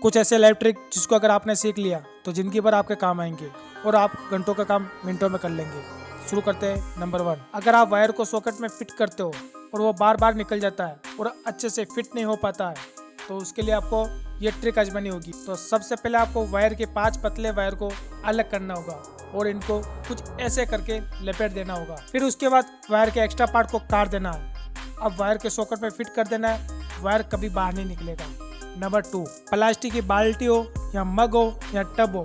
कुछ ऐसे live trick जिसको अगर आपने सीख लिया तो जिंदगी भर आपके काम आएंगे और आप घंटों का काम मिनटों में कर लेंगे। शुरू करते हैं। नंबर 1, अगर आप वायर को सॉकेट में फिट करते हो और वो बार बार निकल जाता है और अच्छे से फिट नहीं हो पाता है तो उसके लिए आपको ये ट्रिक आजमानी होगी। तो सबसे पहले आपको वायर के 5 पतले वायर को अलग करना होगा और इनको कुछ ऐसे करके लपेट देना होगा। फिर उसके बाद वायर के एक्स्ट्रा पार्ट को काट देना है। अब वायर के सॉकेट में फिट कर देना है, वायर कभी बाहर नहीं निकलेगा। नंबर 2, प्लास्टिक की बाल्टी हो या मग हो या टब हो,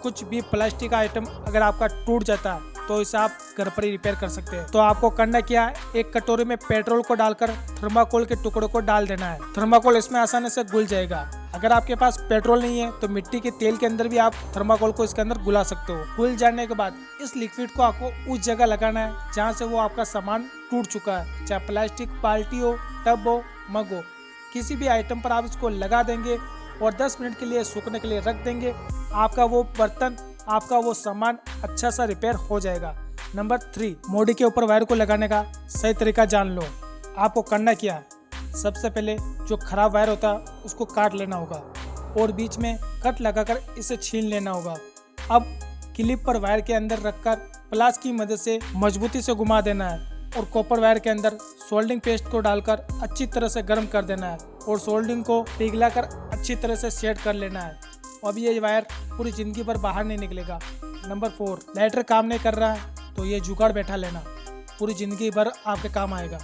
कुछ भी प्लास्टिक का आइटम अगर आपका टूट जाता है तो इसे आप घर पर ही रिपेयर कर सकते हैं। तो आपको करना क्या है, एक कटोरी में पेट्रोल को डालकर थर्माकोल के टुकड़ों को डाल देना है। थर्माकोल इसमें आसानी से घुल जाएगा। अगर आपके पास पेट्रोल नहीं है तो मिट्टी के तेल के अंदर भी आप थर्माकोल को इसके अंदर घुला सकते हो। घुल जाने के बाद इस लिक्विड को आपको उस जगह लगाना है जहाँ से वो आपका सामान टूट चुका है, चाहे प्लास्टिक बाल्टी हो, टब हो, मग हो, किसी भी आइटम पर आप इसको लगा देंगे और 10 मिनट के लिए सूखने के लिए रख देंगे। आपका वो बर्तन, आपका वो सामान अच्छा सा रिपेयर हो जाएगा। नंबर 3, मोड़ी के ऊपर वायर को लगाने का सही तरीका जान लो। आपको करना क्या है, सबसे पहले जो खराब वायर होता है उसको काट लेना होगा और बीच में कट लगाकर इसे छीन लेना होगा। अब क्लिप पर वायर के अंदर रखकर प्लास की मदद से मजबूती से घुमा देना है और कॉपर वायर के अंदर सोल्डिंग पेस्ट को डालकर अच्छी तरह से गर्म कर देना है और सोल्डिंग को पिघलाकर अच्छी तरह से सेट कर लेना है। अब ये वायर पूरी जिंदगी भर बाहर नहीं निकलेगा। नंबर 4, लाइटर काम नहीं कर रहा है तो ये जुगाड़ बैठा लेना, पूरी जिंदगी भर आपके काम आएगा।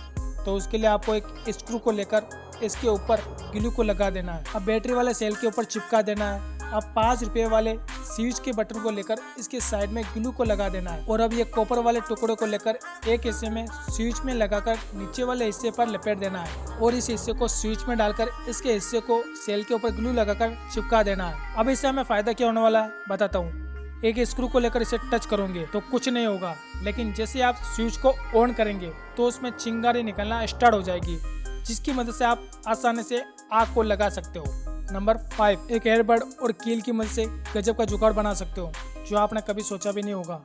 तो उसके लिए आपको एक स्क्रू को लेकर इसके ऊपर ग्लू को लगा देना है। अब बैटरी वाले सेल के ऊपर चिपका देना है। अब 5 रुपए वाले स्विच के बटन को लेकर इसके साइड में ग्लू को लगा देना है और अब ये कॉपर वाले टुकड़े को लेकर एक हिस्से में स्विच में लगाकर नीचे वाले हिस्से पर लपेट देना है और इस हिस्से को स्विच में डालकर इसके हिस्से को सेल के ऊपर ग्लू लगाकर चिपका देना है। अब इससे हमें फायदा क्या होने वाला है बताता हूँ। एक स्क्रू को लेकर इसे टच करोगे तो कुछ नहीं होगा, लेकिन जैसे आप स्विच को ऑन करेंगे तो उसमें चिंगारी निकलना स्टार्ट हो जाएगी, जिसकी मदद से आप आसानी से आग को लगा सकते हो। नंबर 5, एक एयरबड और कील की मदद से गजब का जुगाड़ बना सकते हो जो आपने कभी सोचा भी नहीं होगा।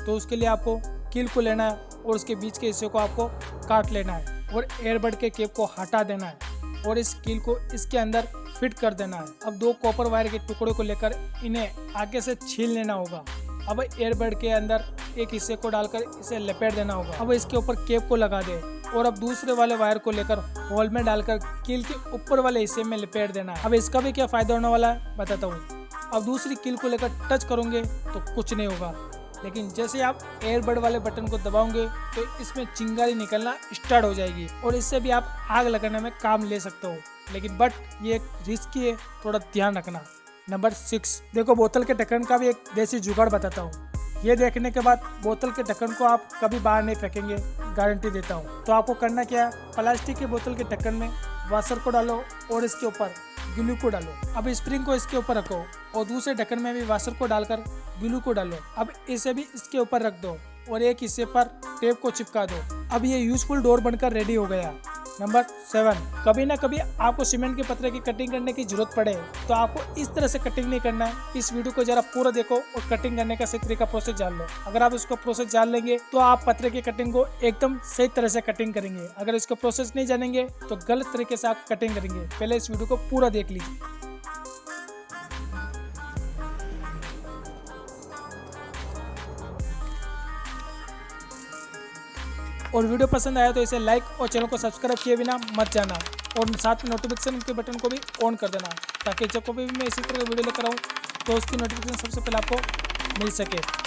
तो उसके लिए आपको कील को लेना है और उसके बीच के हिस्से को आपको काट लेना है और एयरबड के केप को हटा देना है और इस कील को इसके अंदर फिट कर देना है। अब 2 कॉपर वायर के टुकड़े को लेकर इन्हें आगे से छील लेना होगा। अब एयरबड के अंदर एक हिस्से को डालकर इसे लपेट देना होगा। अब इसके ऊपर केप को लगा दे और अब दूसरे वाले वायर को लेकर होल में डालकर कील के ऊपर वाले हिस्से में लपेट देना है। अब इसका भी क्या फायदा होने वाला है बताता हूँ। अब दूसरी कील को लेकर टच करोगे तो कुछ नहीं होगा, लेकिन जैसे आप एयरबड वाले बटन को दबाओगे तो इसमें चिंगारी निकलना स्टार्ट हो जाएगी और इससे भी आप आग लगाने में काम ले सकते हो, लेकिन बट ये एक रिस्की है, थोड़ा ध्यान रखना। नंबर 6, देखो बोतल के ढक्कन का भी एक देसी जुगाड़ बताता हूँ। ये देखने के बाद बोतल के ढक्कन को आप कभी बाहर नहीं फेंकेंगे, गारंटी देता हूँ। तो आपको करना क्या है, प्लास्टिक के बोतल के ढक्कन में वाशर को डालो और इसके ऊपर ग्लू को डालो। अब स्प्रिंग को इसके ऊपर रखो और दूसरे ढक्कन में भी वाशर को डालकर ग्लू को डालो। अब इसे भी इसके ऊपर रख दो और एक हिस्से पर टेप को चिपका दो। अब ये यूजफुल डोर बनकर रेडी हो गया। नंबर 7, कभी ना कभी आपको सीमेंट के पत्रे की कटिंग करने की जरूरत पड़े तो आपको इस तरह से कटिंग नहीं करना है। इस वीडियो को जरा पूरा देखो और कटिंग करने का सही तरीका प्रोसेस जान लो। अगर आप इसको प्रोसेस जान लेंगे तो आप पत्रे की कटिंग को एकदम सही तरह से कटिंग करेंगे। अगर इसको प्रोसेस नहीं जानेंगे तो गलत तरीके से आप कटिंग करेंगे। पहले इस वीडियो को पूरा देख लीजिए। और वीडियो पसंद आया तो इसे लाइक और चैनल को सब्सक्राइब किए बिना मत जाना और साथ में नोटिफिकेशन के बटन को भी ऑन कर देना ताकि जब कभी भी मैं इसी तरह का वीडियो लेकर आऊँ तो उसकी नोटिफिकेशन सबसे पहले आपको मिल सके।